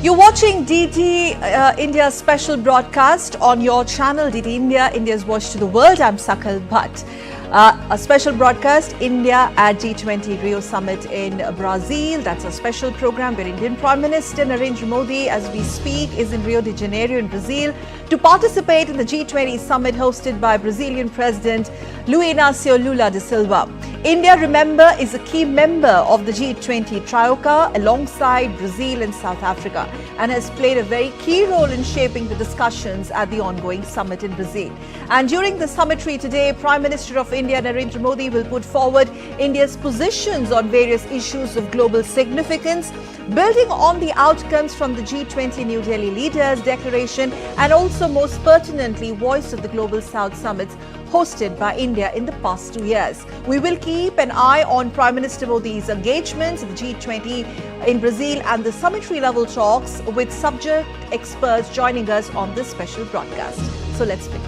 You're watching DD India's special broadcast on your channel, DD India, India's voice to the world. I'm Sakal Bhatt. A special broadcast, India at G20 Rio Summit in Brazil. That's a special program where Indian Prime Minister Narendra Modi, as we speak, is in Rio de Janeiro in Brazil to participate in the G20 summit hosted by Brazilian President Luiz Inácio Lula da Silva. India, remember, is a key member of the G20 Troika alongside Brazil and South Africa and has played a very key role in shaping the discussions at the ongoing summit in Brazil. And during the summitry today, Prime Minister of India Narendra Modi will put forward India's positions on various issues of global significance, building on the outcomes from the G20 New Delhi Leaders Declaration and also most pertinently Voice of the Global South summits hosted by India in the past 2 years. We will keep an eye on Prime Minister Modi's engagements at the G20 in Brazil and the summitry level talks with subject experts joining us on this special broadcast. So let's begin.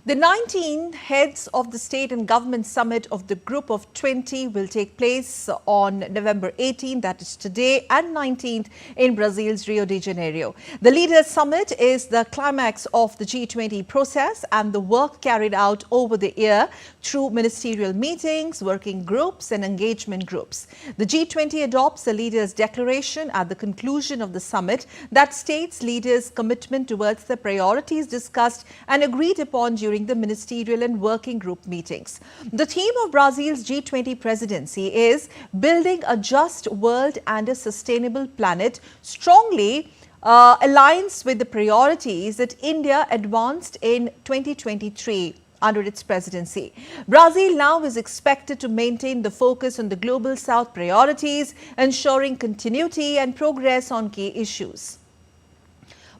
The 19 heads of the state and government summit of the Group of 20 will take place on November 18, that is today, and 19th in Brazil's Rio de Janeiro. The Leaders Summit is the climax of the G20 process and the work carried out over the year through ministerial meetings, working groups and engagement groups. The G20 adopts a Leaders Declaration at the conclusion of the summit that states leaders' commitment towards the priorities discussed and agreed upon during the ministerial and working group meetings. The theme of Brazil's G20 presidency is building a just world and a sustainable planet, strongly aligns with the priorities that India advanced in 2023 under its presidency. Brazil now is expected to maintain the focus on the Global South priorities, ensuring continuity and progress on key issues.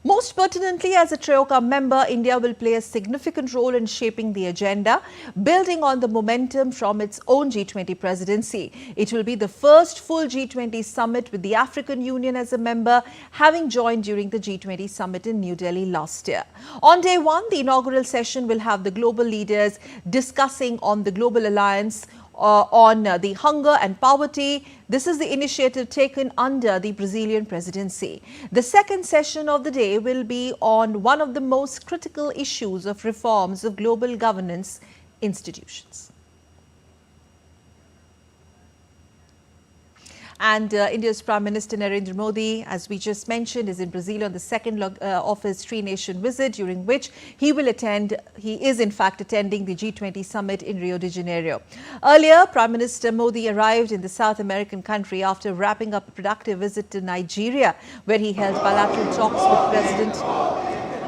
Most pertinently, as a Troika member, India will play a significant role in shaping the agenda, building on the momentum from its own G20 presidency. It will be the first full G20 summit with the African Union as a member, having joined during the G20 summit in New Delhi last year. On day one, the inaugural session will have the global leaders discussing on the Global Alliance on the hunger and poverty. This is the initiative taken under the Brazilian presidency. The second session of the day will be on one of the most critical issues of reforms of global governance institutions. And India's Prime Minister Narendra Modi, as we just mentioned, is in Brazil on the second of his three-nation visit, during which he is in fact attending the G20 summit in Rio de Janeiro. Earlier, Prime Minister Modi arrived in the South American country after wrapping up a productive visit to Nigeria, where he held bilateral talks with President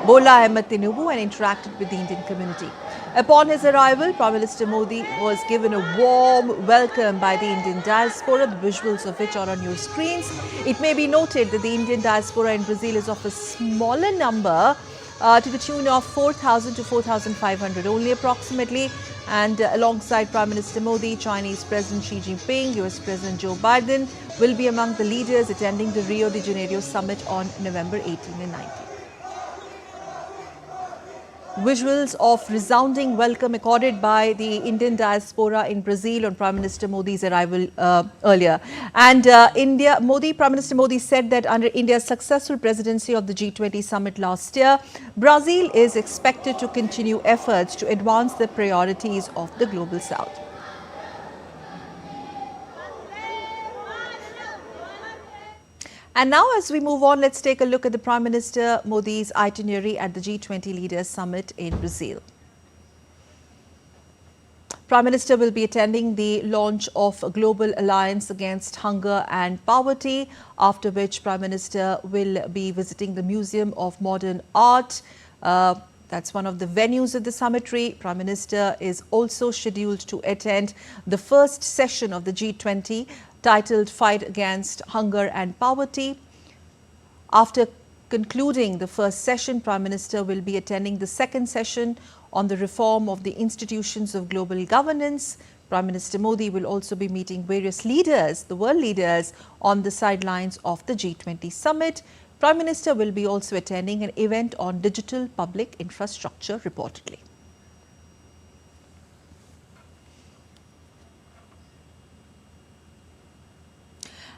Bola Ahmed Tinubu and interacted with the Indian community. Upon his arrival, Prime Minister Modi was given a warm welcome by the Indian diaspora, the visuals of which are on your screens. It may be noted that the Indian diaspora in Brazil is of a smaller number, to the tune of 4,000 to 4,500 only approximately. And alongside Prime Minister Modi, Chinese President Xi Jinping, US President Joe Biden will be among the leaders attending the Rio de Janeiro summit on November 18 and 19. Visuals of resounding welcome accorded by the Indian diaspora in Brazil on Prime Minister Modi's arrival earlier. And Prime Minister Modi said that under India's successful presidency of the G20 summit last year, Brazil is expected to continue efforts to advance the priorities of the Global South. And now, as we move on, let's take a look at the Prime Minister Modi's itinerary at the G20 Leaders Summit in Brazil. Prime Minister will be attending the launch of a Global Alliance Against Hunger and Poverty, after which Prime Minister will be visiting the Museum of Modern Art. That's one of the venues of the summitry. Prime Minister is also scheduled to attend the first session of the G20 titled Fight Against Hunger and Poverty. After concluding the first session, Prime Minister will be attending the second session on the reform of the institutions of global governance. Prime Minister Modi will also be meeting various leaders, the world leaders, on the sidelines of the G20 summit. Prime Minister will be also attending an event on digital public infrastructure reportedly.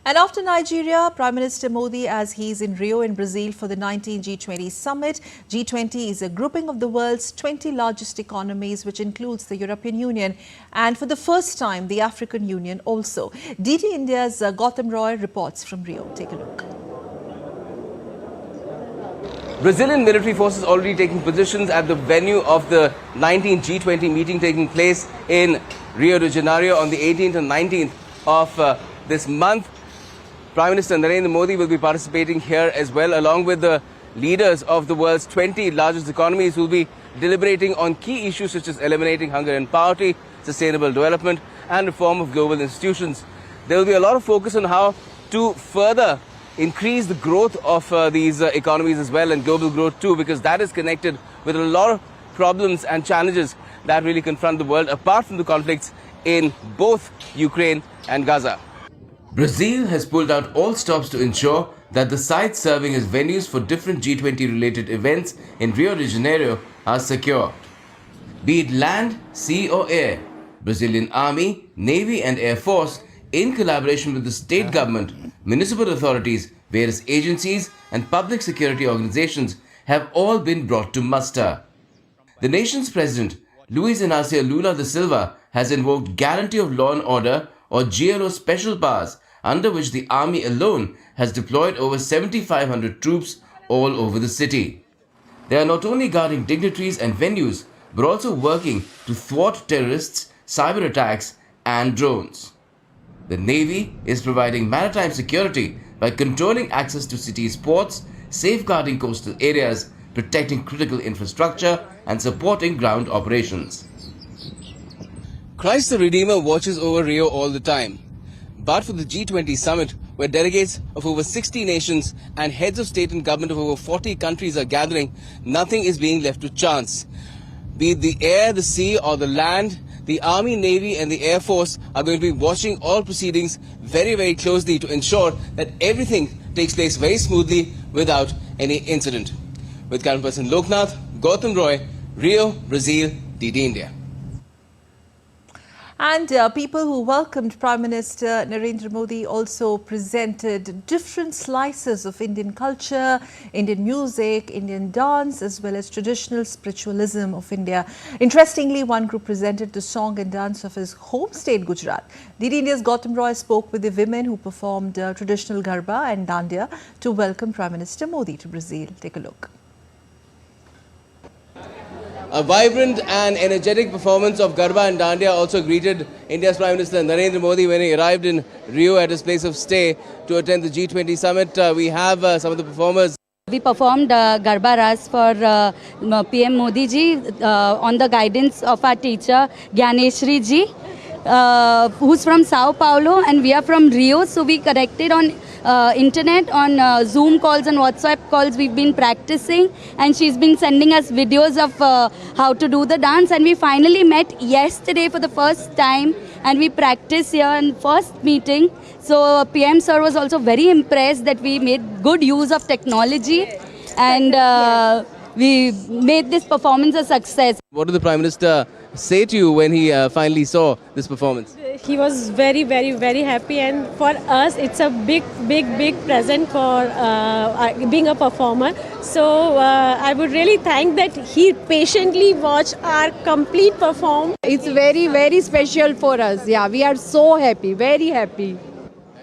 And after Nigeria, Prime Minister Modi, as he's in Rio in Brazil for the 19th G20 summit. G20 is a grouping of the world's 20 largest economies, which includes the European Union and for the first time, the African Union also. DD India's Gautam Roy reports from Rio. Take a look. Brazilian military forces already taking positions at the venue of the 19th G20 meeting taking place in Rio de Janeiro on the 18th and 19th of this month. Prime Minister Narendra Modi will be participating here as well, along with the leaders of the world's 20 largest economies who will be deliberating on key issues such as eliminating hunger and poverty, sustainable development and reform of global institutions. There will be a lot of focus on how to further increase the growth of these economies as well, and global growth too, because that is connected with a lot of problems and challenges that really confront the world apart from the conflicts in both Ukraine and Gaza. Brazil has pulled out all stops to ensure that the sites serving as venues for different G20 related events in Rio de Janeiro are secure. Be it land, sea or air, Brazilian Army, Navy and Air Force, in collaboration with the state government, municipal authorities, various agencies and public security organizations have all been brought to muster. The nation's president, Luiz Inácio Lula da Silva, has invoked Guarantee of Law and Order or GLO special powers, under which the army alone has deployed over 7,500 troops all over the city. They are not only guarding dignitaries and venues, but also working to thwart terrorists, cyber attacks and drones. The Navy is providing maritime security by controlling access to cities' ports, safeguarding coastal areas, protecting critical infrastructure and supporting ground operations. Christ the Redeemer watches over Rio all the time. But for the G20 summit, where delegates of over 60 nations and heads of state and government of over 40 countries are gathering, nothing is being left to chance. Be it the air, the sea or the land, the Army, Navy and the Air Force are going to be watching all proceedings very, very closely to ensure that everything takes place very smoothly without any incident. With cameraperson Loknath, Gautam Roy, Rio, Brazil, DD India. And people who welcomed Prime Minister Narendra Modi also presented different slices of Indian culture, Indian music, Indian dance, as well as traditional spiritualism of India. Interestingly, one group presented the song and dance of his home state, Gujarat. DD India's Gautam Roy spoke with the women who performed traditional Garba and Dandiya to welcome Prime Minister Modi to Brazil. Take a look. A vibrant and energetic performance of Garba and Dandiya also greeted India's Prime Minister Narendra Modi when he arrived in Rio at his place of stay to attend the G20 summit. We have some of the performers. We performed Garba Ras for PM Modi ji on the guidance of our teacher Gyaneshri ji, who's from Sao Paulo, and we are from Rio. So we connected on internet, on Zoom calls and WhatsApp calls. We've been practicing, and she's been sending us videos of how to do the dance, and we finally met yesterday for the first time, and we practiced here in first meeting. So PM sir was also very impressed that we made good use of technology, and we made this performance a success. What did the Prime Minister say to you when he finally saw this performance? He was very, very, very happy, and for us it's a big present for being a performer. So I would really thank that he patiently watched our complete performance. It's very, very special for us. Yeah, we are so happy, very happy.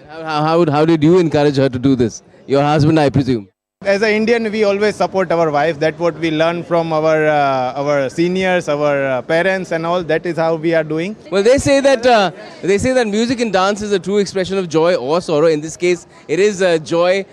And how did you encourage her to do this? Your husband, I presume. As an Indian, we always support our wife. That's what we learn from our seniors, our parents, and all. That is how we are doing. Well, they say that music and dance is a true expression of joy or sorrow. In this case, it is joy,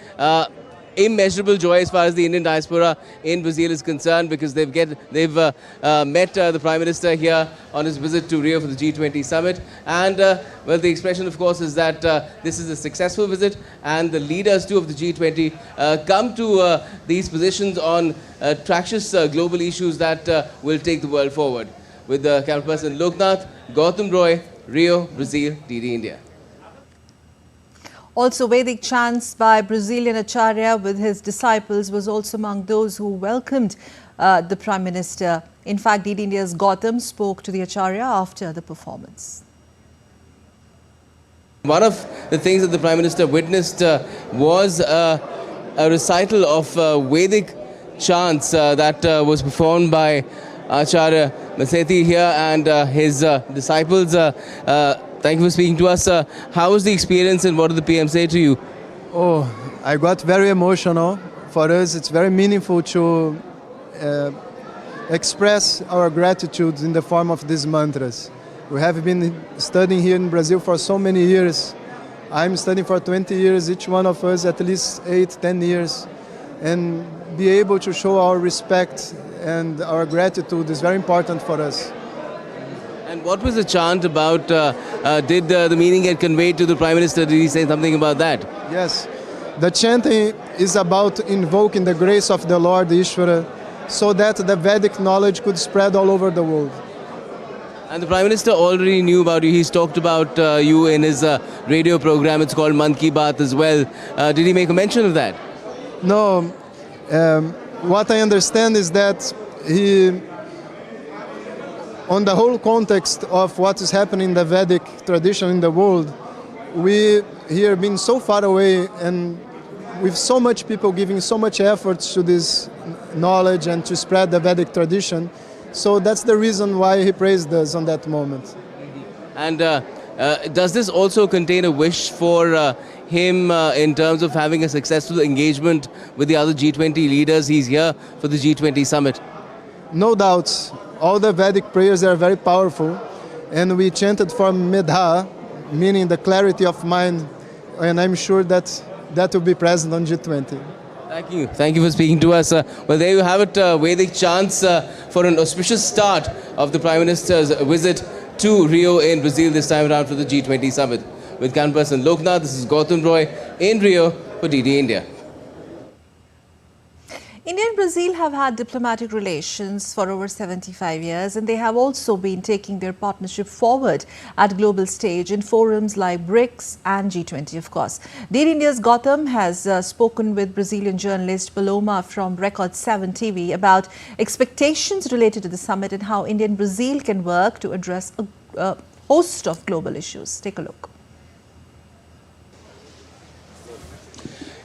immeasurable joy as far as the Indian diaspora in Brazil is concerned, because they've met the Prime Minister here on his visit to Rio for the G20 summit. And well, the expression, of course, is that this is a successful visit, and the leaders too of the G20 come to these positions on tractious global issues that will take the world forward. With the cameraperson Loknath, Gautam Roy, Rio, Brazil, DD India. Also, Vedic chants by Brazilian Acharya with his disciples was also among those who welcomed the Prime Minister. In fact, DD India's Gautam spoke to the Acharya after the performance. One of the things that the Prime Minister witnessed was a recital of Vedic chants that was performed by Acharya Masethi here and his disciples. Thank you for speaking to us. How was the experience and what did the PM say to you? Oh, I got very emotional. For us, it's very meaningful to express our gratitude in the form of these mantras. We have been studying here in Brazil for so many years. I'm studying for 20 years, each one of us at least 8-10 years. And be able to show our respect and our gratitude is very important for us. And what was the chant about? Did the meaning get conveyed to the Prime Minister? Did he say something about that? Yes. The chanting is about invoking the grace of the Lord Ishvara so that the Vedic knowledge could spread all over the world. And the Prime Minister already knew about you. He's talked about you in his radio program. It's called Man Ki Baat as well. Did he make a mention of that? No. What I understand is that he, on the whole context of what is happening in the Vedic tradition in the world, we here been so far away and with so much people giving so much effort to this knowledge and to spread the Vedic tradition. So that's the reason why he praised us on that moment. And does this also contain a wish for him in terms of having a successful engagement with the other G20 leaders? He's here for the G20 summit. No doubts. All the Vedic prayers are very powerful. And we chanted for Medha, meaning the clarity of mind. And I'm sure that that will be present on G20. Thank you. Thank you for speaking to us. Well, there you have it, Vedic chants for an auspicious start of the Prime Minister's visit to Rio in Brazil this time around for the G20 summit. With camera person Loknath, this is Gautam Roy in Rio for DD India. India and Brazil have had diplomatic relations for over 75 years, and they have also been taking their partnership forward at global stage in forums like BRICS and G20, of course. DD India's Gautam has spoken with Brazilian journalist Paloma from Record 7 TV about expectations related to the summit and how India and Brazil can work to address a host of global issues. Take a look.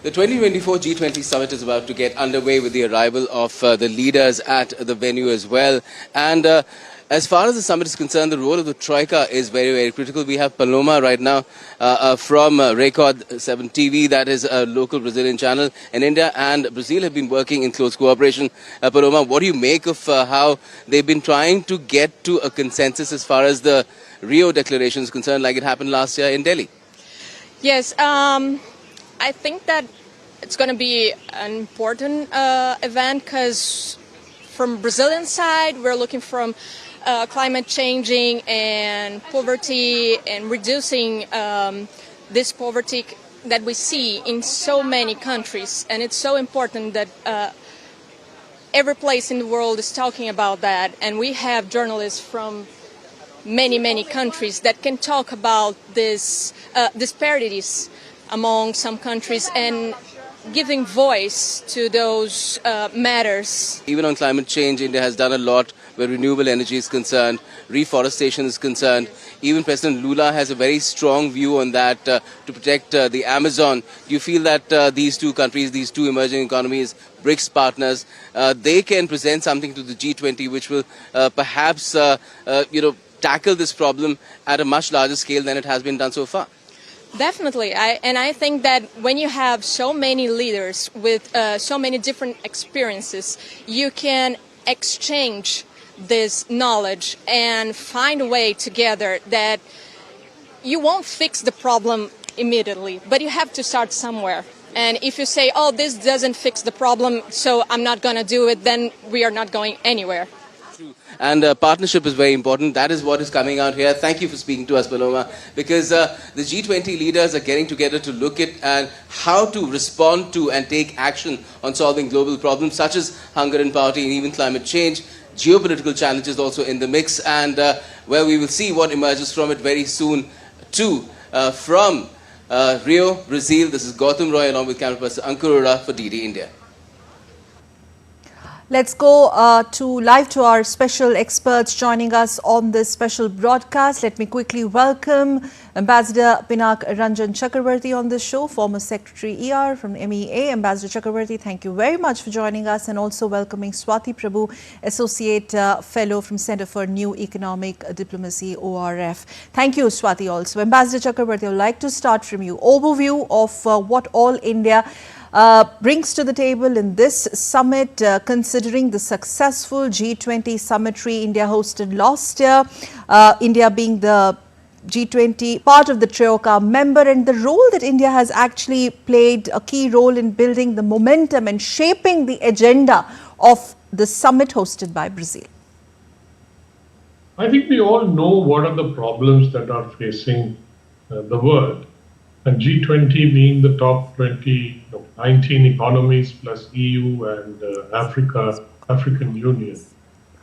The 2024 G20 summit is about to get underway with the arrival of the leaders at the venue as well. And as far as the summit is concerned, the role of the Troika is very, very critical. We have Paloma right now from Record 7 TV, that is a local Brazilian channel. And India and Brazil have been working in close cooperation. Paloma, what do you make of how they've been trying to get to a consensus as far as the Rio Declaration is concerned, like it happened last year in Delhi? Yes, I think that it's going to be an important event because from Brazilian side, we're looking from climate changing and poverty and reducing this poverty that we see in so many countries. And it's so important that every place in the world is talking about that. And we have journalists from many, many countries that can talk about this disparities among some countries and giving voice to those matters. Even on climate change, India has done a lot where renewable energy is concerned, reforestation is concerned. Even President Lula has a very strong view on that to protect the Amazon. Do you feel that these two countries, these two emerging economies, BRICS partners, they can present something to the G20 which will perhaps tackle this problem at a much larger scale than it has been done so far? Definitely. I think that when you have so many leaders with so many different experiences, you can exchange this knowledge and find a way together that you won't fix the problem immediately, but you have to start somewhere. And if you say, oh, this doesn't fix the problem, so I'm not going to do it, then we are not going anywhere. And partnership is very important. That is what is coming out here. Thank you for speaking to us, Paloma, because the G20 leaders are getting together to look at how to respond to and take action on solving global problems such as hunger and poverty and even climate change. Geopolitical challenges also in the mix, and where we will see what emerges from it very soon too, from Rio, Brazil. This is Gautam Roy along with camera person Ankur Arora for DD India. Let's go live to our special experts joining us on this special broadcast. Let me quickly welcome Ambassador Pinak Ranjan Chakravarti on this show, former Secretary ER from MEA. Ambassador Chakravarti, thank you very much for joining us, and also welcoming Swati Prabhu, Associate Fellow from Center for New Economic Diplomacy, ORF. Thank you, Swati, also. Ambassador Chakravarti, I would like to start from you. Overview of what all India brings to the table in this summit, considering the successful G20 summit India hosted last year, India being the G20 part of the Troika member, and the role that India has actually played a key role in building the momentum and shaping the agenda of the summit hosted by Brazil. I think we all know what are the problems that are facing the world. And G20 being the top 19 economies plus EU and African Union.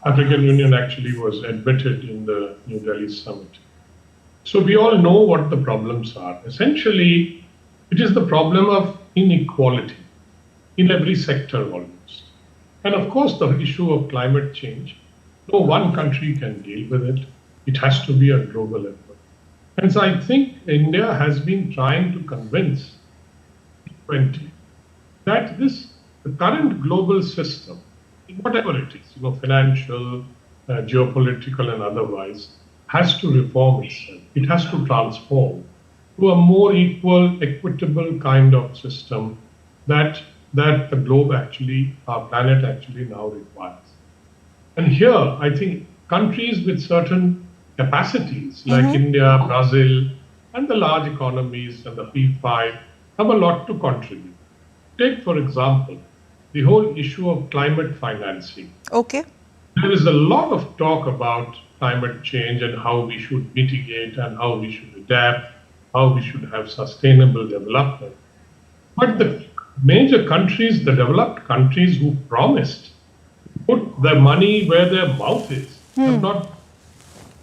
African Union actually was admitted in the New Delhi summit. So we all know what the problems are. Essentially, it is the problem of inequality in every sector almost. And of course, the issue of climate change. No one country can deal with it. It has to be a global effort. And so I think India has been trying to convince G20 that the current global system, whatever it is, financial, geopolitical and otherwise, has to reform itself. It has to transform to a more equal, equitable kind of system that the globe actually, our planet actually now requires. And here, I think countries with certain capacities like India, Brazil, and the large economies and the P5 have a lot to contribute. Take, for example, the whole issue of climate financing. Okay. There is a lot of talk about climate change and how we should mitigate and how we should adapt, how we should have sustainable development. But the major countries, the developed countries who promised to put their money where their mouth is, have not.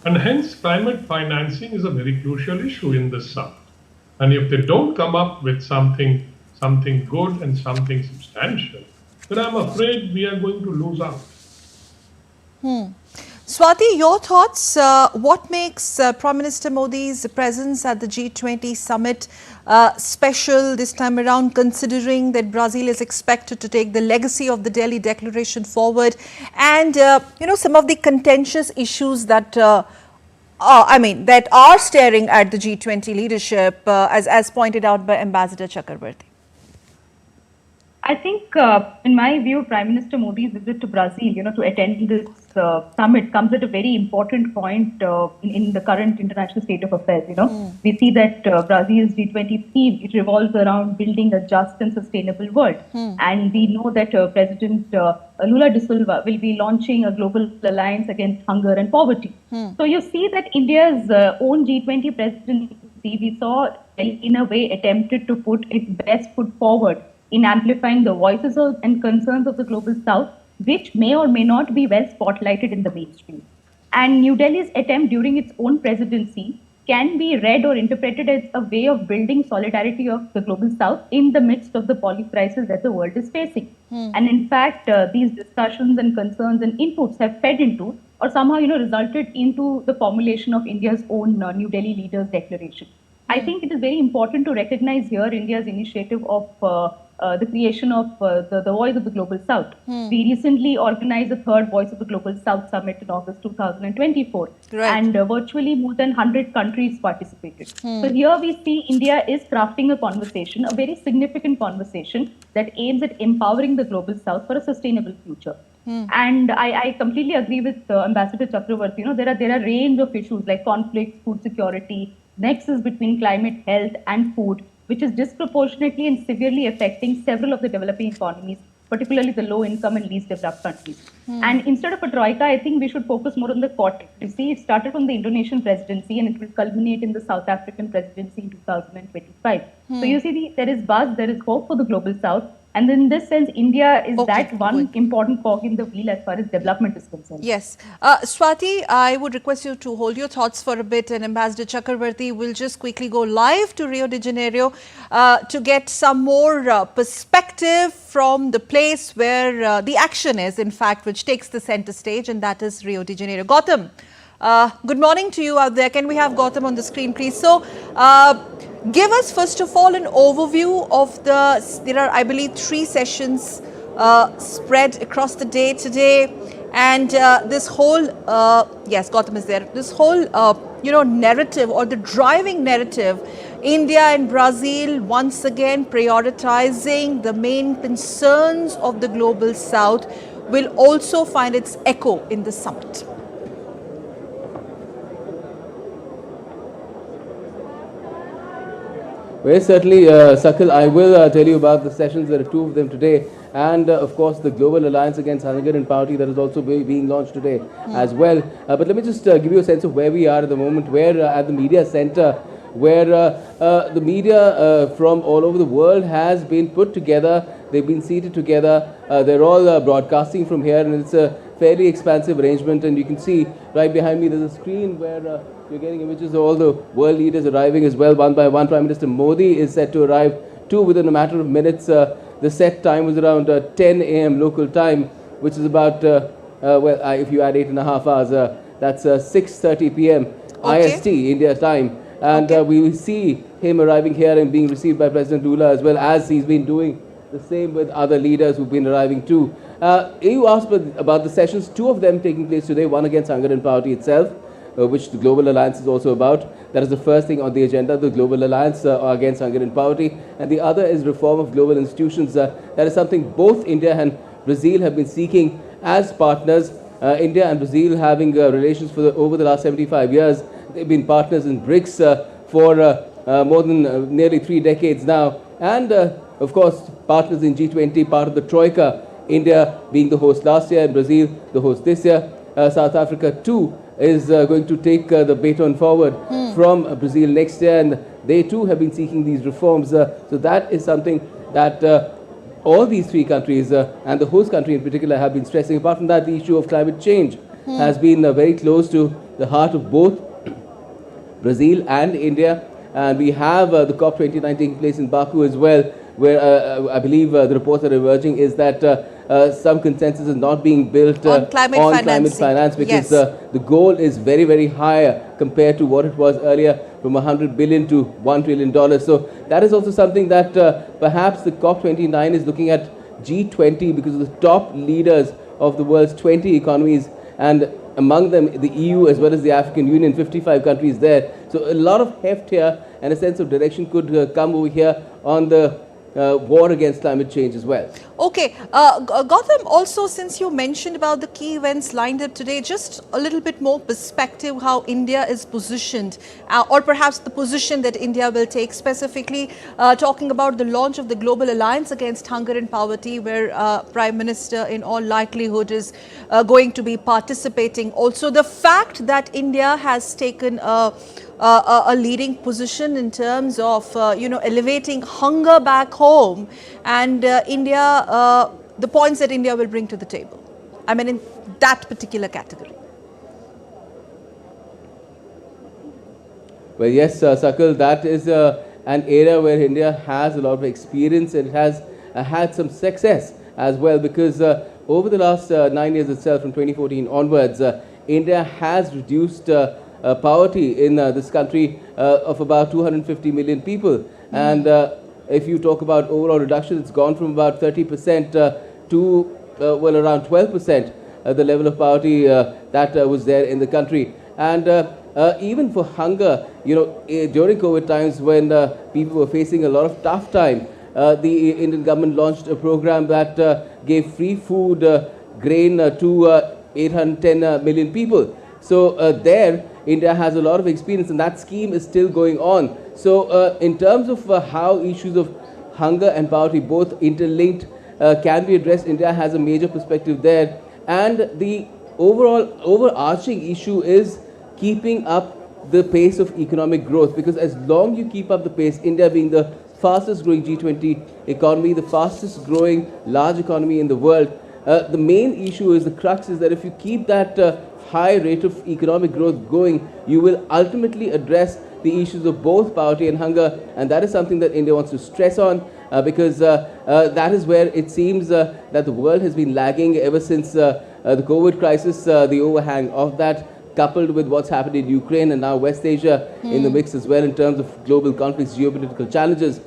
And hence, climate financing is a very crucial issue in this summit. And if they don't come up with something good and something substantial, then I'm afraid we are going to lose out. Swati, your thoughts? What makes Prime Minister Modi's presence at the G20 summit special this time around, considering that Brazil is expected to take the legacy of the Delhi Declaration forward, and some of the contentious issues that that are staring at the G20 leadership, as pointed out by Ambassador Chakravarti? I think, in my view, Prime Minister Modi's visit to Brazil, to attend this summit comes at a very important point in the current international state of affairs. We see that Brazil's G20 theme, it revolves around building a just and sustainable world. And we know that President Lula da Silva will be launching a global alliance against hunger and poverty. So you see that India's own G20 presidency, we saw in a way attempted to put its best foot forward in amplifying the voices and concerns of the global south, which may or may not be well spotlighted in the mainstream. And New Delhi's attempt during its own presidency can be read or interpreted as a way of building solidarity of the global south in the midst of the policy crisis that the world is facing. And in fact, these discussions and concerns and inputs have fed into or somehow resulted into the formulation of India's own New Delhi Leaders Declaration. I think it is very important to recognize here India's initiative of the creation of the Voice of the Global South. We recently organized the third Voice of the Global South Summit in August 2024. Right. And virtually more than 100 countries participated. So here we see India is crafting a conversation, a very significant conversation that aims at empowering the Global South for a sustainable future. And I completely agree with Ambassador Chakravarti. There are a range of issues like conflicts, food security, nexus between climate, health and food, which is disproportionately and severely affecting several of the developing economies, particularly the low-income and least developed countries. And instead of a troika, I think we should focus more on the quartet. You see, it started from the Indonesian presidency and it will culminate in the South African presidency in 2025. So you see, there is buzz, there is hope for the Global South, And in this sense, India is Okay, that one good. important cog in the wheel as far as development is concerned. Yes. Swati, I would request you to hold your thoughts for a bit, and Ambassador Chakravarti will just quickly go live to Rio de Janeiro to get some more perspective from the place where the action is, in fact, which takes the center stage, and that is Rio de Janeiro. Gautam, good morning to you out there. Can we have Gautam on the screen, please? So, give us, first of all, an overview of there are, I believe, 3 sessions spread across the day today, and this whole yes, Gautam is there, this whole narrative, or the driving narrative, India and Brazil once again prioritizing the main concerns of the global south, will also find its echo in the summit. Well, certainly, Sakil, I will tell you about the sessions. There are 2 of them today. And, of course, the Global Alliance Against Hunger and Poverty that is also being launched today as well. But let me just give you a sense of where we are at the moment. We're at the media center, where the media from all over the world has been put together. They've been seated together. They're all broadcasting from here, and it's a fairly expansive arrangement. And you can see right behind me there's a screen where you're getting images of all the world leaders arriving as well, one by one. Prime Minister Modi is set to arrive too within a matter of minutes. The set time was around 10 a.m. local time, which is about, if you add 8.5 hours, that's 6:30 p.m. IST, India time. And we will see him arriving here and being received by President Lula, as well as he's been doing the same with other leaders who've been arriving too. You asked about the sessions, 2 of them taking place today, one against hunger and poverty itself, which the Global Alliance is also about. That is the first thing on the agenda, the Global Alliance against hunger and poverty. And the other is reform of global institutions. That is something both India and Brazil have been seeking as partners. India and Brazil having relations for over the last 75 years. They've been partners in BRICS for more than nearly 3 decades now. And, of course, partners in G20, part of the Troika. India being the host last year and Brazil the host this year. South Africa too is going to take the baton forward from Brazil next year, and they too have been seeking these reforms. So that is something that all these 3 countries and the host country in particular have been stressing. Apart from that, the issue of climate change has been very close to the heart of both Brazil and India. And we have the COP29 taking place in Baku as well, where I believe the reports that are emerging is that some consensus is not being built on climate finance, because the goal is very, very high compared to what it was earlier, from $100 billion to $1 trillion. So that is also something that perhaps the COP29 is looking at G20, because of the top leaders of the world's 20 economies, and among them the EU as well as the African Union, 55 countries there. So a lot of heft here, and a sense of direction could come over here on the war against climate change as well. Okay, Gautam, also since you mentioned about the key events lined up today, just a little bit more perspective how India is positioned, or perhaps the position that India will take, specifically talking about the launch of the Global Alliance Against Hunger and Poverty, where Prime Minister in all likelihood is going to be participating. Also, the fact that India has taken a leading position in terms of elevating hunger back home, and the points that India will bring to the table, I mean, in that particular category. Well, yes, Sakal, that is an area where India has a lot of experience, and it has had some success as well, because over the last 9 years itself, from 2014 onwards, India has reduced poverty in this country of about 250 million people. And if you talk about overall reduction, it's gone from about 30% to around 12%, the level of poverty that was there in the country. And even for hunger, during COVID times, when people were facing a lot of tough time, the Indian government launched a program that gave free food, grain to 810 million people. So there, India has a lot of experience, and that scheme is still going on. So in terms of how issues of hunger and poverty, both interlinked, can be addressed, India has a major perspective there. And the overarching issue is keeping up the pace of economic growth, because as long you keep up the pace, India being the fastest growing G20 economy, the fastest growing large economy in the world. The main issue is, the crux is that if you keep that high rate of economic growth going, you will ultimately address the issues of both poverty and hunger, and that is something that India wants to stress on, because that is where it seems that the world has been lagging ever since the COVID crisis, the overhang of that, coupled with what's happened in Ukraine and now West Asia in the mix as well in terms of global conflicts, geopolitical challenges.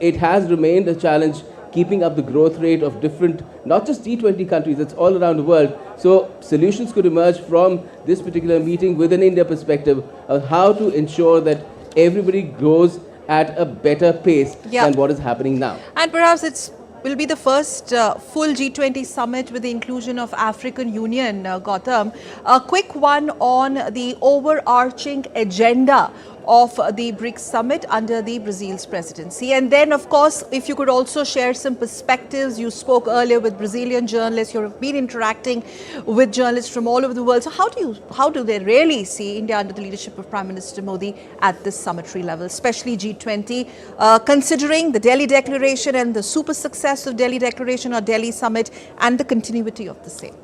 It has remained a challenge keeping up the growth rate of different, not just G20 countries, it's all around the world. So solutions could emerge from this particular meeting with an India perspective of how to ensure that everybody grows at a better pace than what is happening now. And perhaps it will be the first full G20 summit with the inclusion of African Union, Gautam. A quick one on the overarching agenda of the BRICS summit under the Brazil's presidency. And then, of course, if you could also share some perspectives. You spoke earlier with Brazilian journalists. You have been interacting with journalists from all over the world. So how do they really see India under the leadership of Prime Minister Modi at this summitary level, especially G20, considering the Delhi Declaration and the super success of Delhi Declaration or Delhi Summit and the continuity of the same?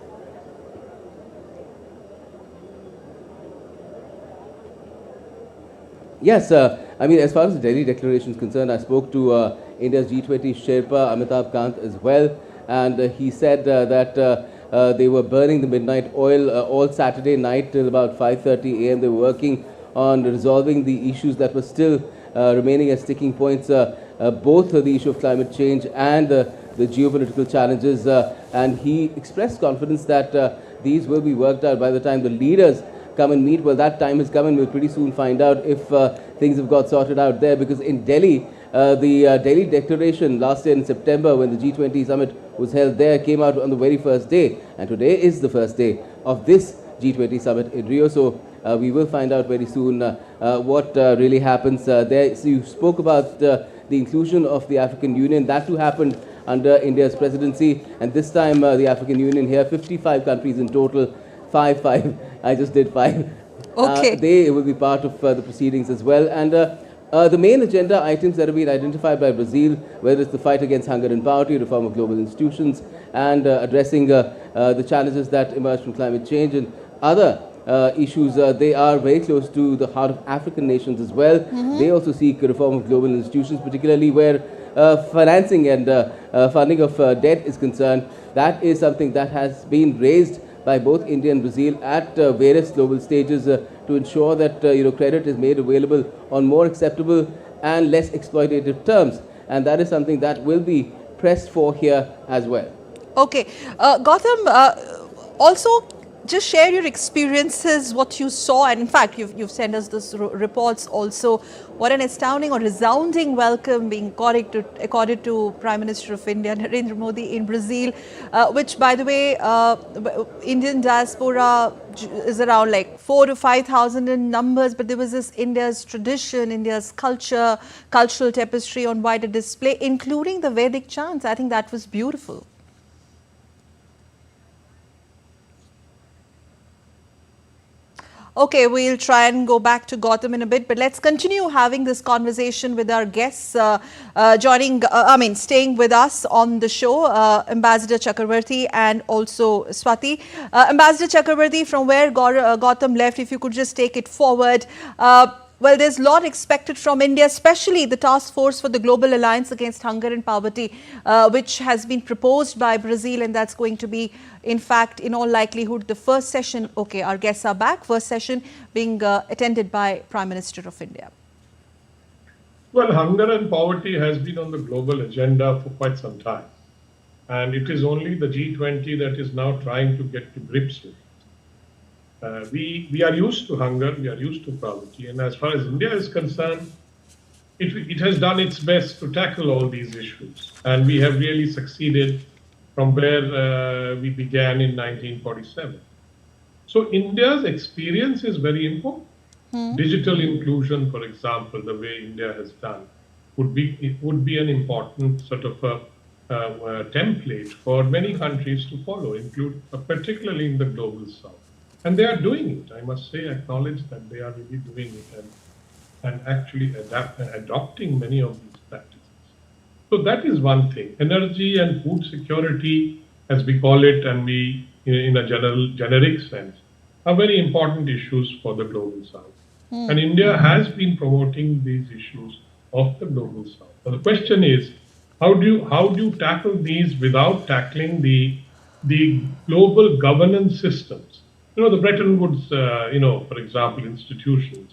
Yes, I mean, as far as the Delhi Declaration is concerned, I spoke to India's G20 Sherpa, Amitabh Kant, as well, and he said that they were burning the midnight oil all Saturday night till about 5:30 a.m. They were working on resolving the issues that were still remaining as sticking points, both the issue of climate change and the geopolitical challenges, and he expressed confidence that these will be worked out by the time the leaders come and meet. Well, that time has come, and we'll pretty soon find out if things have got sorted out there, because in Delhi, the Delhi Declaration last year in September, when the G20 summit was held there, came out on the very first day, and today is the first day of this G20 summit in Rio. So we will find out very soon what really happens there. So you spoke about the inclusion of the African Union. That too happened under India's presidency, and this time the African Union here, 55 countries in total, five. I just did 5. Okay. They will be part of the proceedings as well. And the main agenda items that have been identified by Brazil, whether it's the fight against hunger and poverty, reform of global institutions, and addressing the challenges that emerge from climate change and other issues, they are very close to the heart of African nations as well. They also seek a reform of global institutions, particularly where financing and funding of debt is concerned. That is something that has been raised by both India and Brazil at various global stages to ensure that credit is made available on more acceptable and less exploitative terms, and that is something that will be pressed for here as well. Okay, Gautam, also just share your experiences, what you saw, and in fact you've sent us those reports also. What an astounding or resounding welcome being accorded to Prime Minister of India Narendra Modi in Brazil, which, by the way, Indian diaspora is around like 4,000 to 5,000 in numbers, but there was this India's tradition, India's culture, cultural tapestry on wider display, including the Vedic chants. I think that was beautiful. Okay, we'll try and go back to Gautam in a bit, but let's continue having this conversation with our guests staying with us on the show, Ambassador Chakravarti and also Swati. Ambassador Chakravarti, from where Gautam left, if you could just take it forward. Well, there's a lot expected from India, especially the task force for the Global Alliance Against Hunger and Poverty, which has been proposed by Brazil, and that's going to be, in fact, in all likelihood, the first session. Okay, our guests are back. First session being attended by Prime Minister of India. Well, hunger and poverty has been on the global agenda for quite some time. And it is only the G20 that is now trying to get to grips with it. We are used to hunger, we are used to poverty, and as far as India is concerned, it has done its best to tackle all these issues. And we have really succeeded from where we began in 1947. So India's experience is very important. Digital inclusion, for example, the way India has done, would be an important sort of a template for many countries to follow, particularly in the global south. And they are doing it. I must say, acknowledge that they are really doing it and actually adopting many of these practices. So that is one thing. Energy and food security, as we call it, and we in a generic sense, are very important issues for the global south. And India has been promoting these issues of the global south. So the question is, how do you tackle these without tackling the global governance systems? The Bretton Woods, for example, institutions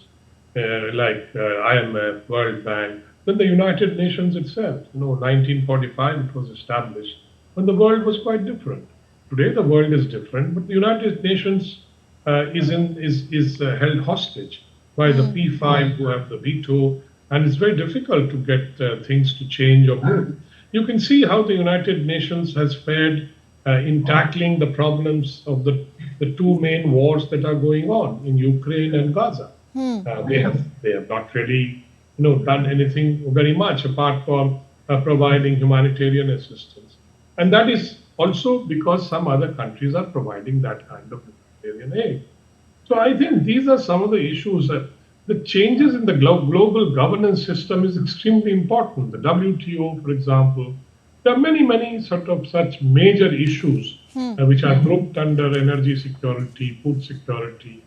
like IMF, World Bank, then the United Nations itself. 1945 it was established when the world was quite different. Today the world is different, but the United Nations is held hostage by the P5 who have the veto, and it's very difficult to get things to change or move. You can see how the United Nations has fared in tackling the problems of the two main wars that are going on in Ukraine and Gaza. They have not really done anything very much apart from providing humanitarian assistance, and that is also because some other countries are providing that kind of humanitarian aid. So I think these are some of the issues. The changes in the global governance system is extremely important. The WTO, for example, there are many sort of such major issues which are grouped under energy security, food security,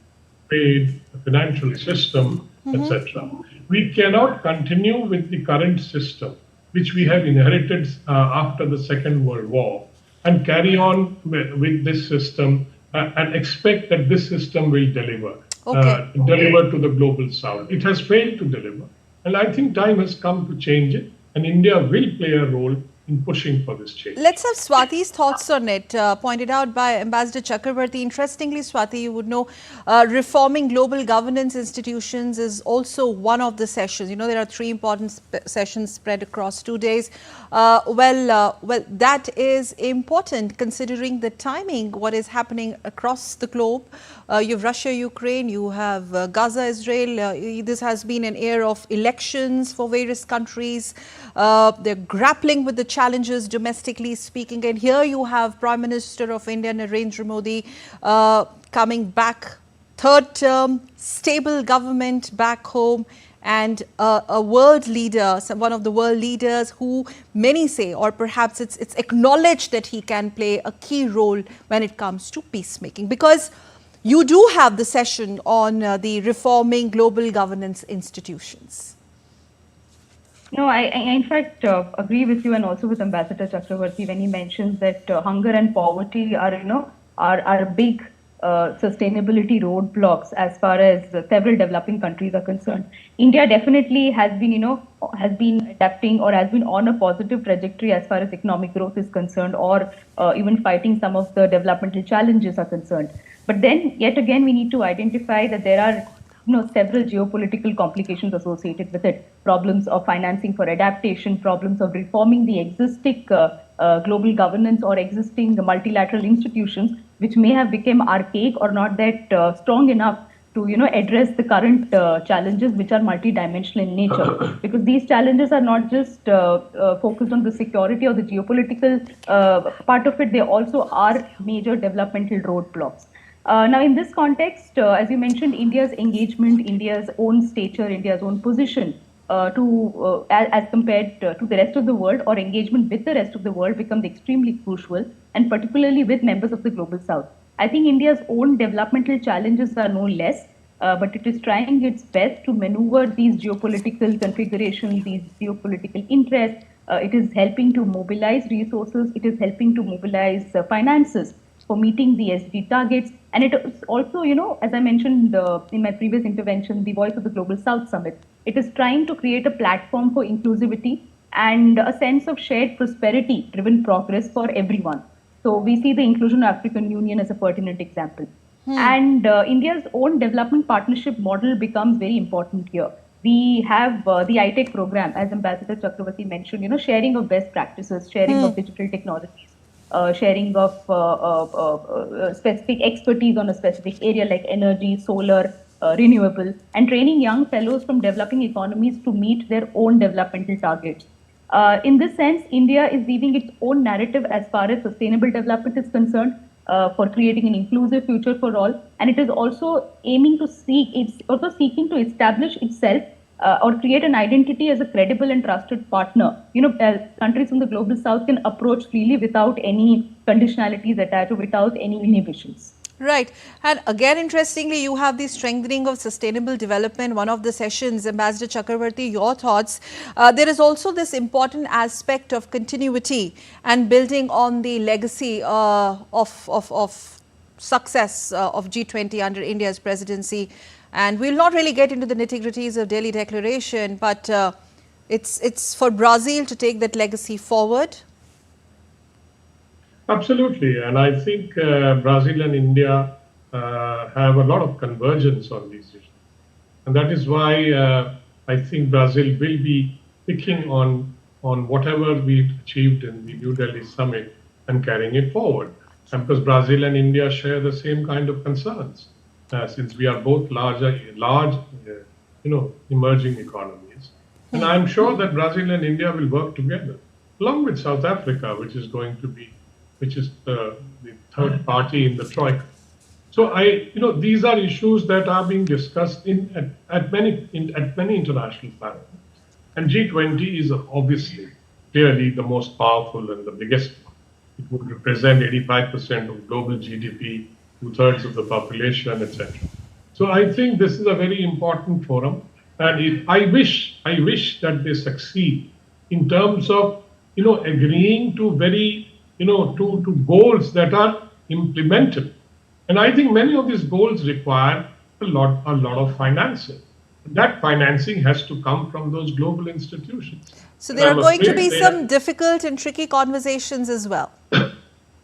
trade, the financial system, etc. We cannot continue with the current system, which we have inherited after the Second World War, and carry on with this system and expect that this system will deliver to the global south. It has failed to deliver. And I think time has come to change it, and India will play a role in pushing for this change. Let's have Swati's thoughts on it, pointed out by Ambassador Chakrabarti. Interestingly, Swati, you would know, reforming global governance institutions is also one of the sessions. There are three important sessions spread across 2 days. Well, that is important considering the timing, what is happening across the globe. You have Russia, Ukraine, you have Gaza, Israel. This has been an era of elections for various countries. They're grappling with the challenges domestically speaking. And here you have Prime Minister of India, Narendra Modi, coming back, third term, stable government back home, and a world leader, one of the world leaders who many say, or perhaps it's acknowledged that he can play a key role when it comes to peacemaking. Because you do have the session on the reforming global governance institutions. No, I in fact agree with you, and also with Ambassador Chakrabarti when he mentions that hunger and poverty are big sustainability roadblocks as far as several developing countries are concerned. India definitely has been adapting, or has been on a positive trajectory as far as economic growth is concerned, or even fighting some of the developmental challenges are concerned. But then yet again we need to identify that there are several geopolitical complications associated with it. Problems of financing for adaptation, problems of reforming the existing global governance or existing multilateral institutions, which may have become archaic or not that strong enough to address the current challenges, which are multidimensional in nature. Because these challenges are not just focused on the security or the geopolitical part of it, they also are major developmental roadblocks. Now, in this context, as you mentioned, India's engagement, India's own stature, India's own position as compared to the rest of the world, or engagement with the rest of the world, becomes extremely crucial, and particularly with members of the Global South. I think India's own developmental challenges are no less, but it is trying its best to maneuver these geopolitical configurations, these geopolitical interests. It is helping to mobilize resources. It is helping to mobilize finances for meeting the SDG targets. And it is also, as I mentioned in my previous intervention, the Voice of the Global South Summit, it is trying to create a platform for inclusivity and a sense of shared prosperity-driven progress for everyone. So we see the inclusion of African Union as a pertinent example. And India's own development partnership model becomes very important here. We have the ITEC program, as Ambassador Chakrabarti mentioned, sharing of best practices, sharing of digital technologies, sharing of specific expertise on a specific area like energy, solar, renewable, and training young fellows from developing economies to meet their own developmental targets. In this sense, India is weaving its own narrative as far as sustainable development is concerned, for creating an inclusive future for all, and it is also seeking to establish itself or create an identity as a credible and trusted partner. Countries from the global south can approach freely without any conditionalities attached or without any inhibitions. Right. And again, interestingly, you have the strengthening of sustainable development, one of the sessions. Ambassador Chakravarti, your thoughts. There is also this important aspect of continuity and building on the legacy of success of G20 under India's presidency. And we'll not really get into the nitty-gritties of Delhi Declaration, but it's for Brazil to take that legacy forward. Absolutely, and I think Brazil and India have a lot of convergence on these issues. And that is why I think Brazil will be picking on whatever we achieved in the New Delhi summit and carrying it forward. And because Brazil and India share the same kind of concerns, since we are both large, emerging economies. And I'm sure that Brazil and India will work together, along with South Africa, which is the third party in the Troika. So these are issues that are being discussed at many international forums. And G20 is obviously clearly the most powerful and the biggest one. It would represent 85% of global GDP, 2/3 of the population, etc. So I think this is a very important forum, and I wish that they succeed in terms of agreeing to to goals that are implementable. And I think many of these goals require a lot of financing. That financing has to come from those global institutions. So there are going to be some difficult and tricky conversations as well.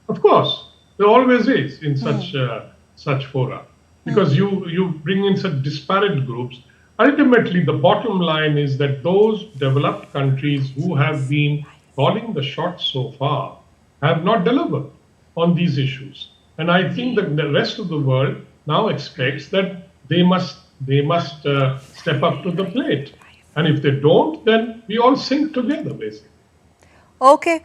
Of course, there always is in such fora, because you bring in such disparate groups. Ultimately, the bottom line is that those developed countries who have been calling the shots so far have not delivered on these issues. And I think that the rest of the world now expects that they must step up to the plate. And if they don't, then we all sink together, basically. Okay.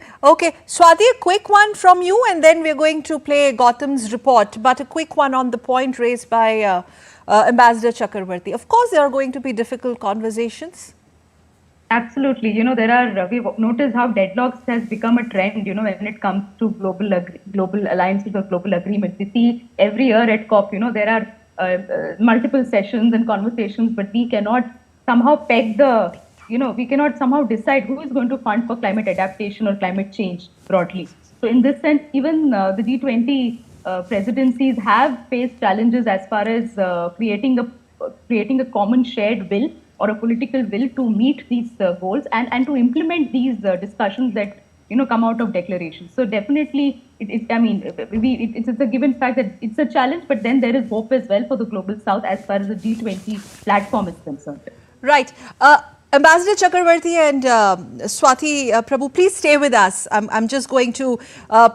Swati, a quick one from you, and then we're going to play Gautam's report. But a quick one on the point raised by Ambassador Chakravarti. Of course, there are going to be difficult conversations. Absolutely. We've noticed how deadlocks has become a trend, when it comes to global alliances or global agreements. We see every year at COP, there are multiple sessions and conversations, but we cannot somehow we cannot somehow decide who is going to fund for climate adaptation or climate change broadly. So in this sense, even the G20 presidencies have faced challenges as far as creating a common shared will or a political will to meet these goals and to implement these discussions that come out of declarations. So definitely, it's a given fact that it's a challenge, but then there is hope as well for the global south as far as the G20 platform is concerned. Right. Ambassador Chakravarti and Swati Prabhu, please stay with us. I'm just going to,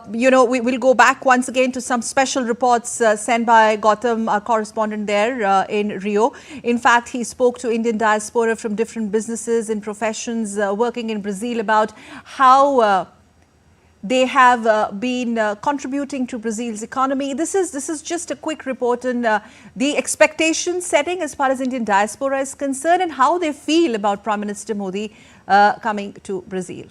we will go back once again to some special reports sent by Gautam, our correspondent there in Rio. In fact, he spoke to Indian diaspora from different businesses and professions working in Brazil about how they have been contributing to Brazil's economy. This is just a quick report on the expectation setting as far as Indian diaspora is concerned and how they feel about Prime Minister Modi coming to Brazil.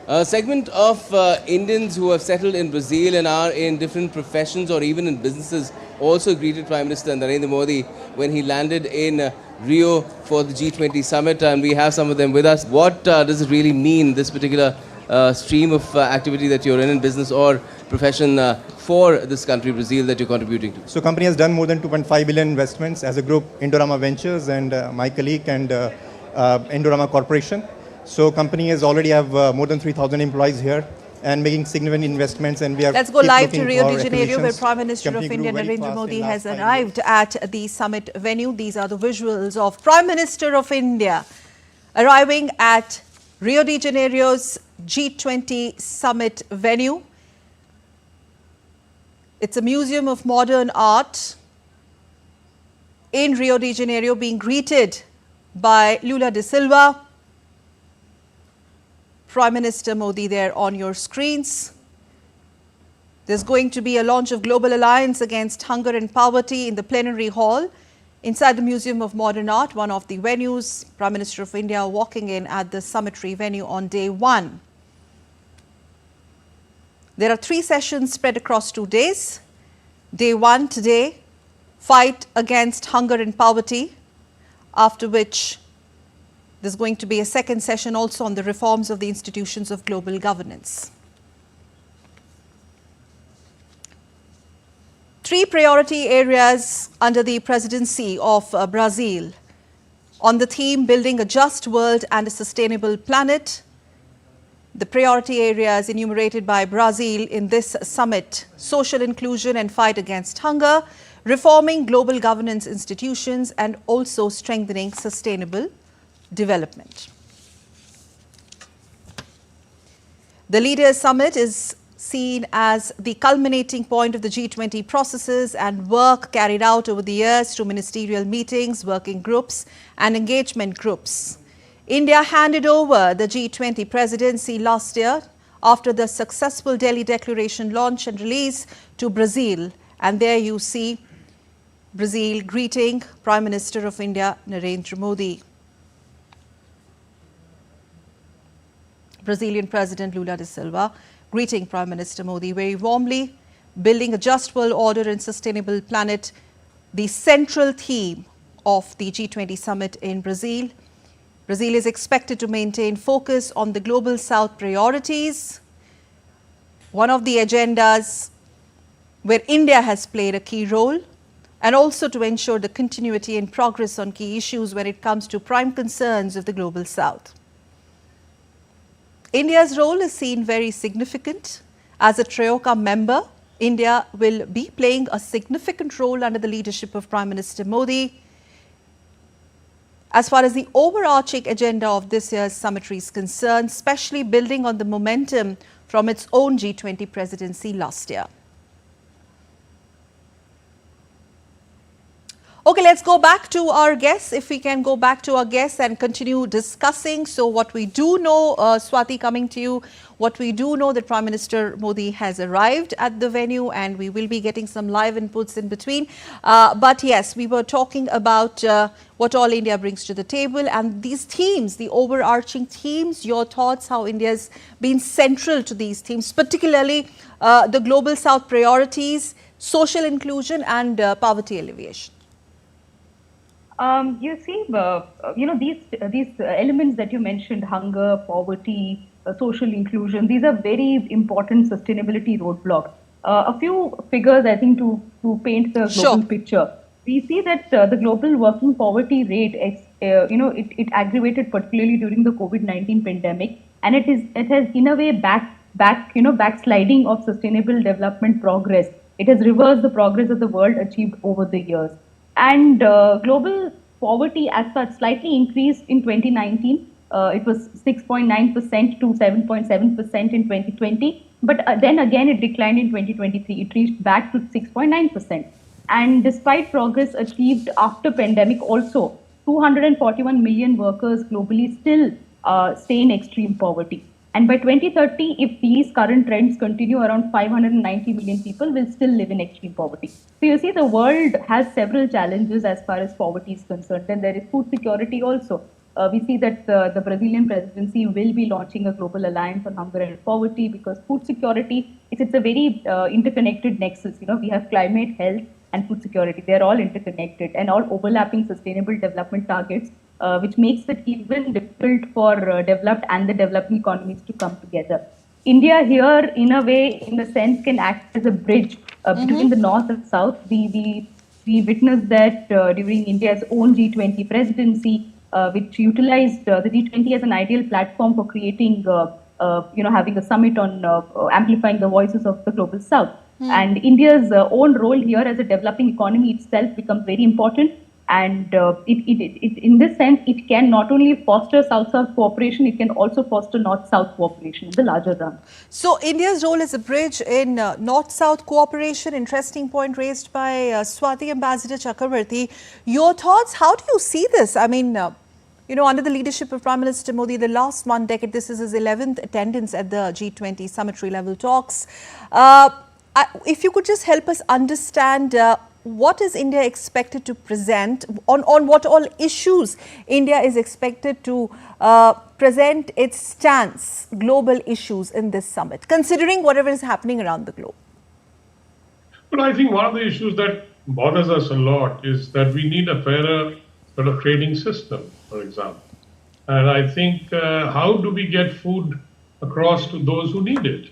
A segment of Indians who have settled in Brazil and are in different professions or even in businesses also greeted Prime Minister Narendra Modi when he landed in Rio for the G20 summit, and we have some of them with us. What does it really mean, this particular stream of activity that you're in business or profession for this country, Brazil, that you're contributing to? So company has done more than 2.5 billion investments as a group, Indorama Ventures and my colleague and Indorama Corporation. So company has already have more than 3,000 employees here and making significant investments, and we are. Let's go live to Rio de Janeiro, where Prime Minister of India Narendra Modi has arrived at the summit venue. These are the visuals of Prime Minister of India arriving at Rio de Janeiro's G20 summit venue. It's a museum of modern art in Rio de Janeiro, being greeted by Lula da Silva. Prime Minister Modi there on your screens. There's going to be a launch of Global Alliance Against Hunger and Poverty in the plenary hall inside the Museum of Modern Art, one of the venues. Prime Minister of India walking in at the summatory venue on day 1. There are 3 sessions spread across 2 days. Day 1 today, fight against hunger and poverty, after which there's going to be a second session also on the reforms of the institutions of global governance. 3 priority areas under the presidency of Brazil on the theme Building a Just World and a Sustainable Planet. The priority areas enumerated by Brazil in this summit: social inclusion and fight against hunger, reforming global governance institutions, and also strengthening sustainable development. The Leaders Summit is seen as the culminating point of the G20 processes and work carried out over the years through ministerial meetings, working groups and engagement groups. India handed over the G20 presidency last year after the successful Delhi Declaration launch and release to Brazil. And there you see Brazil greeting Prime Minister of India, Narendra Modi. Brazilian President Lula da Silva greeting Prime Minister Modi very warmly. Building a just world order and sustainable planet, the central theme of the G20 summit in Brazil. Brazil is expected to maintain focus on the Global South priorities, one of the agendas where India has played a key role, and also to ensure the continuity and progress on key issues when it comes to prime concerns of the Global South. India's role is seen very significant. As a TRIOCA member, India will be playing a significant role under the leadership of Prime Minister Modi. As far as the overarching agenda of this year's summit is concerned, especially building on the momentum from its own G20 presidency last year. Okay, let's go back to our guests. If we can go back to our guests and continue discussing. So what we do know, Swati, coming to you, what we do know that Prime Minister Modi has arrived at the venue, and we will be getting some live inputs in between. But yes, we were talking about what all India brings to the table and these themes, the overarching themes, your thoughts, how India's been central to these themes, particularly the Global South priorities, social inclusion and poverty alleviation. You see, these elements that you mentioned, hunger, poverty, social inclusion, these are very important sustainability roadblocks. A few figures, I think, to paint the global picture. We see that the global working poverty rate, it aggravated particularly during the COVID-19 pandemic, and it has in a way backsliding of sustainable development progress. It has reversed the progress of the world achieved over the years. And global poverty as such slightly increased in 2019. It was 6.9% to 7.7% in 2020. But then again, it declined in 2023. It reached back to 6.9%. And despite progress achieved after pandemic also, 241 million workers globally still stay in extreme poverty. And by 2030, if these current trends continue, around 590 million people will still live in extreme poverty. So you see, the world has several challenges as far as poverty is concerned. And there is food security also. We see that the Brazilian presidency will be launching a global alliance on hunger and poverty, because food security, it's a very interconnected nexus. We have climate, health, and food security. They're all interconnected and all overlapping sustainable development targets, which makes it even difficult for developed and the developing economies to come together. India here, in a way, in a sense, can act as a bridge between the North and South. We witnessed that during India's own G20 presidency, which utilized the G20 as an ideal platform for creating, having a summit on amplifying the voices of the Global South. And India's own role here as a developing economy itself becomes very important. And in this sense, it can not only foster South-South cooperation, it can also foster North-South cooperation in the larger run. So India's role as a bridge in North-South cooperation, interesting point raised by Swati. Ambassador Chakravarti, your thoughts, how do you see this? I mean, under the leadership of Prime Minister Modi, the last 1 decade, this is his 11th attendance at the G20 summit level talks. if you could just help us understand what is India expected to present, on what all issues India is expected to present its stance, global issues in this summit, considering whatever is happening around the globe? Well, I think one of the issues that bothers us a lot is that we need a fairer sort of trading system, for example. And I think how do we get food across to those who need it?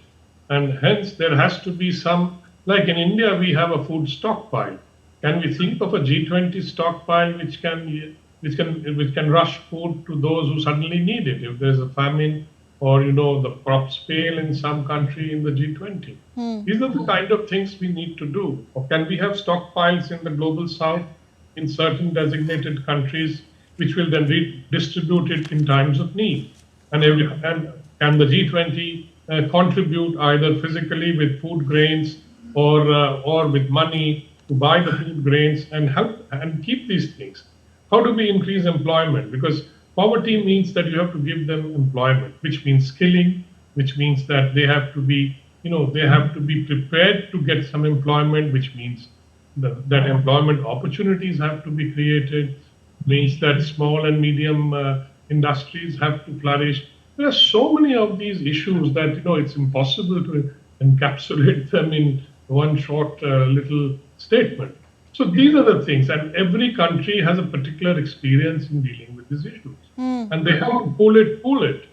And hence there has to be some, like in India, we have a food stockpile. Can we think of a G20 stockpile which can rush food to those who suddenly need it? If there's a famine or, the crops fail in some country in the G20. These are the kind of things we need to do. Or can we have stockpiles in the global south in certain designated countries which will then redistribute it in times of need? And can the G20 contribute either physically with food grains or with money to buy the food grains and help and keep these things? How do we increase employment? Because poverty means that you have to give them employment, which means skilling, which means that they have to be, prepared to get some employment, which means that employment opportunities have to be created, means that small and medium industries have to flourish. There are so many of these issues that, it's impossible to encapsulate them in one short little statement. So these are the things, and every country has a particular experience in dealing with these issues. And they have to pull it,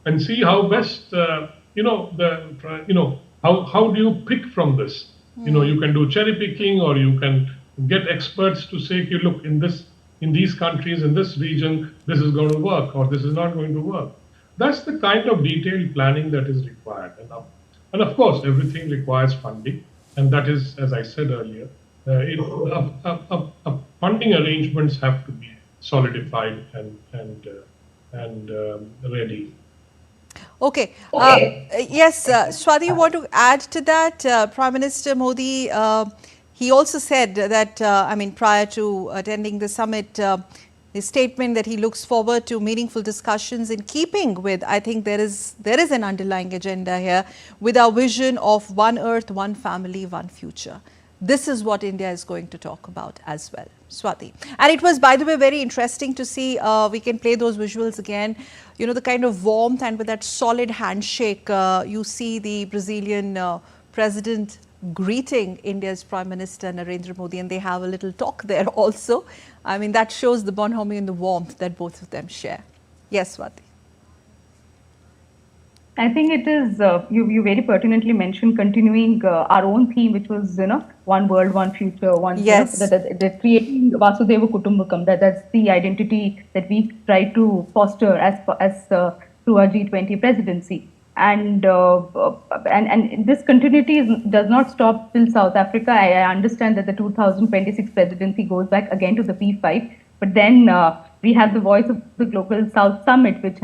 and see how best, how do you pick from this? You can do cherry picking, or you can get experts to say, okay, look, in these countries, in this region, this is going to work, or this is not going to work. That's the kind of detailed planning that is required. And of course, everything requires funding, and that is, as I said earlier, funding arrangements have to be solidified and ready. Okay. Yes, Swati, you want to add to that? Prime Minister Modi, he also said that, prior to attending the summit, his statement that he looks forward to meaningful discussions in keeping with, I think there is an underlying agenda here, with our vision of one earth, one family, one future. This is what India is going to talk about as well. Swati. And it was, by the way, very interesting to see, we can play those visuals again, the kind of warmth, and with that solid handshake, you see the Brazilian president greeting India's Prime Minister Narendra Modi, and they have a little talk there also. That shows the bonhomie and the warmth that both of them share. Yes, Swati. I think it is, you very pertinently mentioned continuing our own theme, which was, one world, one future, one, yes. That creating Vasudhaiva Kutumbakam, that's the identity that we try to foster as through our G20 presidency. And this continuity does not stop till South Africa. I understand that the 2026 presidency goes back again to the P5, but then we have the Voice of the Global South Summit, which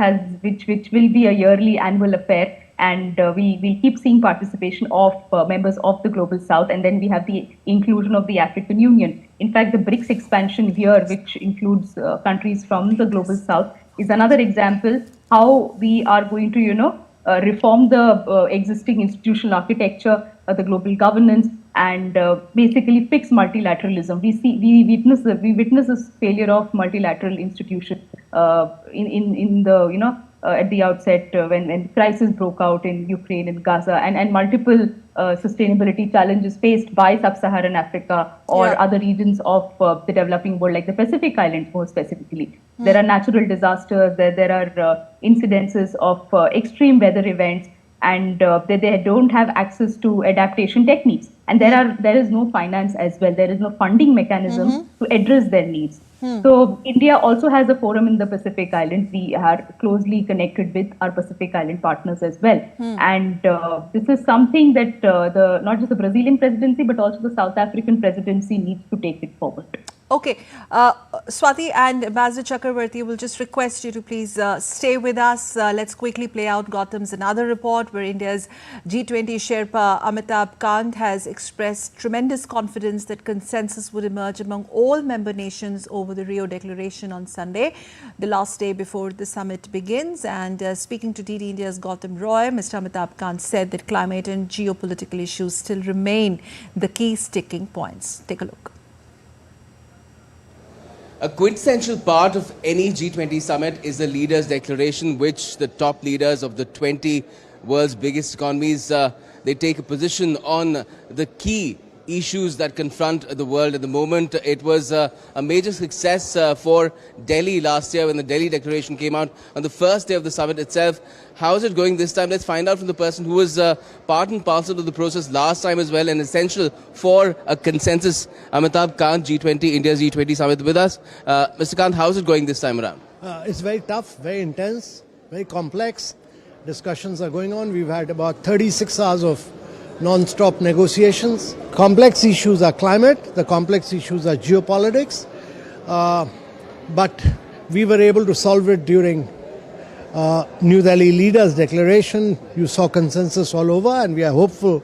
will be a yearly annual affair, and we keep seeing participation of members of the Global South, and then we have the inclusion of the African Union. In fact, the BRICS expansion here, which includes countries from the Global South, is another example how we are going to, reform the existing institutional architecture, the global governance, and basically fix multilateralism. We witness this failure of multilateral institutions in the at the outset when the crisis broke out in Ukraine and Gaza, and multiple sustainability challenges faced by sub-Saharan Africa or other regions of the developing world, like the Pacific Islands more specifically. There are natural disasters, there are incidences of extreme weather events, and they don't have access to adaptation techniques. And there is no finance as well. There is no funding mechanism to address their needs. So India also has a forum in the Pacific Islands. We are closely connected with our Pacific Island partners as well. And this is something that not just the Brazilian presidency, but also the South African presidency needs to take it forward. Okay, Swati and Ambassador Chakravarti, will just request you to please stay with us. Let's quickly play out Gautam's another report where India's G20 Sherpa Amitabh Kant has expressed tremendous confidence that consensus would emerge among all member nations over the Rio Declaration on Sunday, the last day before the summit begins. And speaking to DD India's Gautam Roy, Mr. Amitabh Kant said that climate and geopolitical issues still remain the key sticking points. Take a look. A quintessential part of any G20 summit is the leaders' declaration, which the top leaders of the 20 world's biggest economies, they take a position on the key issues that confront the world at the moment. It was a major success for Delhi last year when the Delhi Declaration came out on the first day of the summit itself. How is it going this time? Let's find out from the person who was part and parcel of the process last time as well and essential for a consensus. Amitabh Kant, G20, India's G20 summit with us. Mr. Kant, how is it going this time around? It's very tough, very intense, very complex. Discussions are going on. We've had about 36 hours of non-stop negotiations. Complex issues are climate, the complex issues are geopolitics, but we were able to solve it during New Delhi Leaders Declaration. You saw consensus all over, and we are hopeful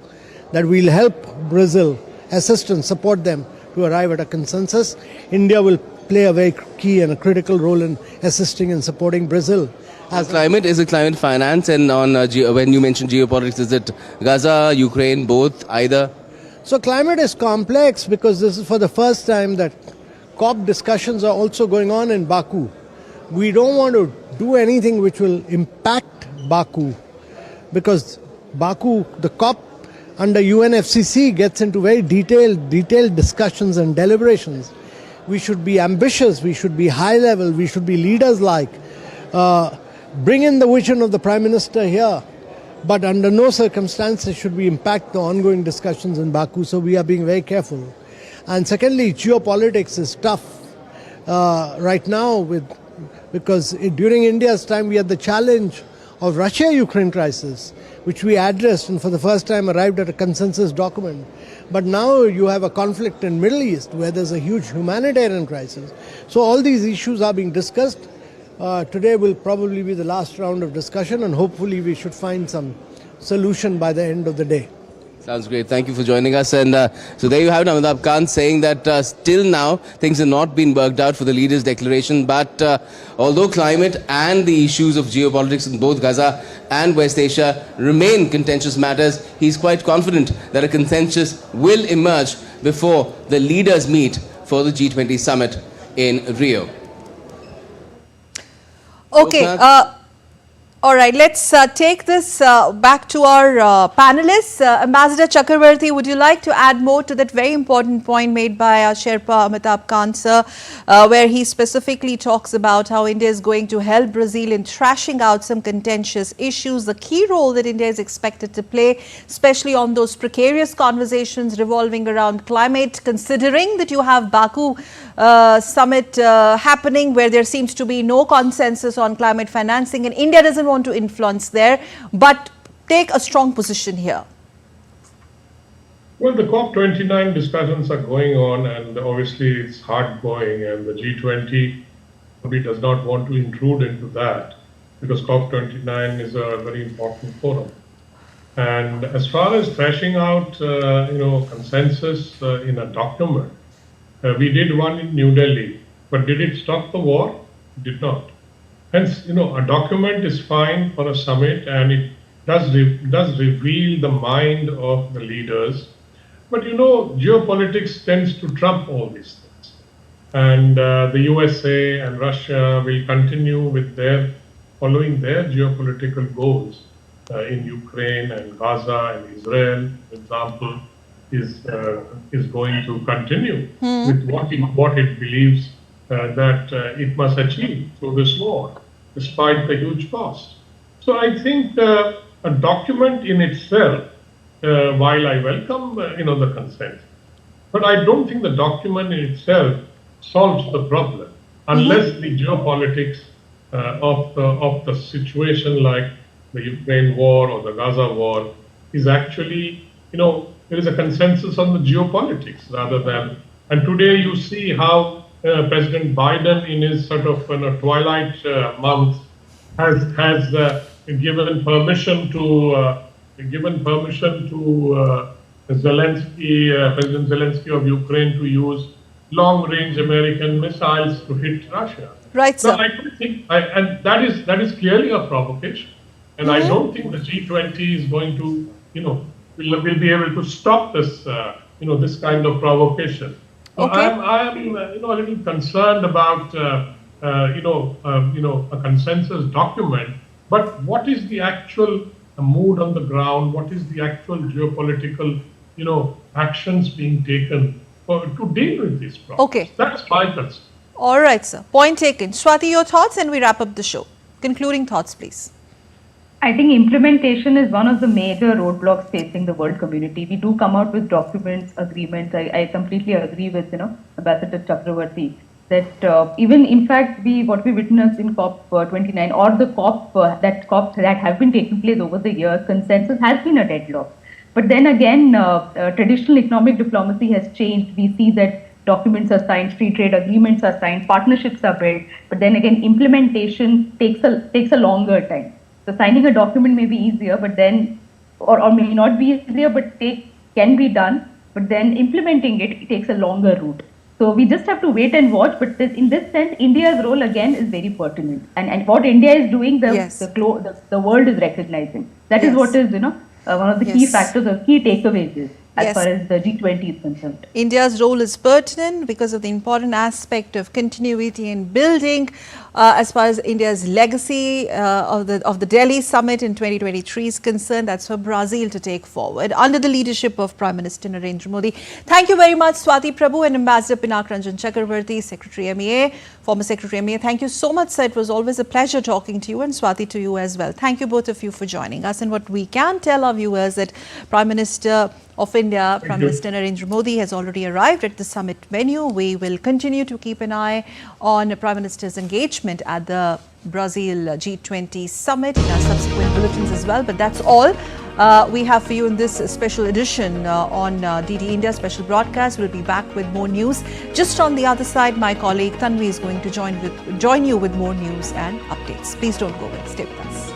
that we'll help Brazil, assist and support them to arrive at a consensus. India will play a very key and a critical role in assisting and supporting Brazil. As climate, is it climate finance? And on when you mention geopolitics, is it Gaza, Ukraine, both, either? So climate is complex because this is for the first time that COP discussions are also going on in Baku. We don't want to do anything which will impact Baku because Baku, the COP under UNFCCC gets into very detailed discussions and deliberations. We should be ambitious, we should be high level, we should be leaders-like. Bring in the vision of the Prime Minister here, but under no circumstances should we impact the ongoing discussions in Baku, so we are being very careful. And secondly, geopolitics is tough right now because during India's time we had the challenge of Russia-Ukraine crisis, which we addressed and for the first time arrived at a consensus document. But now you have a conflict in Middle East where there's a huge humanitarian crisis. So all these issues are being discussed. Today will probably be the last round of discussion and hopefully we should find some solution by the end of the day. Sounds great. Thank you for joining us. And so there you have it, Amitabh Kant saying that still now things have not been worked out for the leaders' declaration. But although climate and the issues of geopolitics in both Gaza and West Asia remain contentious matters, he's quite confident that a consensus will emerge before the leaders meet for the G20 summit in Rio. Okay, all right, let's take this back to our panelists. Ambassador Chakravarti, would you like to add more to that very important point made by Sherpa Amitabh Kant, sir, where he specifically talks about how India is going to help Brazil in thrashing out some contentious issues, the key role that India is expected to play, especially on those precarious conversations revolving around climate, considering that you have Baku summit happening where there seems to be no consensus on climate financing and India doesn't want to influence there, but take a strong position here. Well, the COP29 discussions are going on and obviously it's hard going and the G20 does not want to intrude into that because COP29 is a very important forum. And as far as thrashing out, consensus in a document, we did one in New Delhi, but did it stop the war? It did not. Hence, a document is fine for a summit and it does reveal the mind of the leaders. But geopolitics tends to trump all these things. And the USA and Russia will continue with following their geopolitical goals in Ukraine and Gaza and Israel, for example, is going to continue with what it believes that it must achieve through this war, despite the huge cost. So I think a document in itself, while I welcome the consent, but I don't think the document in itself solves the problem unless the geopolitics of the situation like the Ukraine war or the Gaza war is actually, there is a consensus on the geopolitics rather than And today you see how President Biden, in his sort of twilight month, has given permission to Zelensky, President Zelensky of Ukraine, to use long-range American missiles to hit Russia. Right, so sir. I don't think, and that is clearly a provocation, and I don't think the G20 is going to, will be able to stop this, this kind of provocation. So Okay. I am, a little concerned about, a consensus document. But what is the actual mood on the ground? What is the actual geopolitical, actions being taken to deal with these problems? Okay. That's my concern. All right, sir. Point taken. Swati, your thoughts, and we wrap up the show. Concluding thoughts, please. I think implementation is one of the major roadblocks facing the world community. We do come out with documents, agreements. I completely agree with Ambassador Chakravarti that even in fact what we witnessed in COP29 or the COP that have been taking place over the years, consensus has been a deadlock. But then again, traditional economic diplomacy has changed. We see that documents are signed, free trade agreements are signed, partnerships are built. But then again, implementation takes a longer time. So signing a document may be easier, but then, or may not be easier, but can be done. But then implementing it takes a longer route. So we just have to wait and watch. But in this sense, India's role again is very pertinent. And what India is doing, the world is recognizing. That is what is one of the key factors or key takeaways is, as far as the G20 is concerned. India's role is pertinent because of the important aspect of continuity and building as far as India's legacy of the Delhi summit in 2023 is concerned. That's for Brazil to take forward under the leadership of Prime Minister Narendra Modi. Thank you very much, Swati Prabhu and Ambassador Pinak Ranjan Chakravarti, Secretary MEA, former Secretary MEA. Thank you so much, sir. It was always a pleasure talking to you, and Swati, to you as well. Thank you both of you for joining us. And what we can tell our viewers that Prime Minister of India, Prime Minister Narendra Modi, has already arrived at the summit venue. We will continue to keep an eye on the Prime Minister's engagement at the Brazil G20 summit in our subsequent bulletins as well. But that's all we have for you in this special edition on DD India special broadcast. We'll be back with more news. Just on the other side, my colleague Tanvi is going to join you with more news and updates. Please don't go away. Stay with us.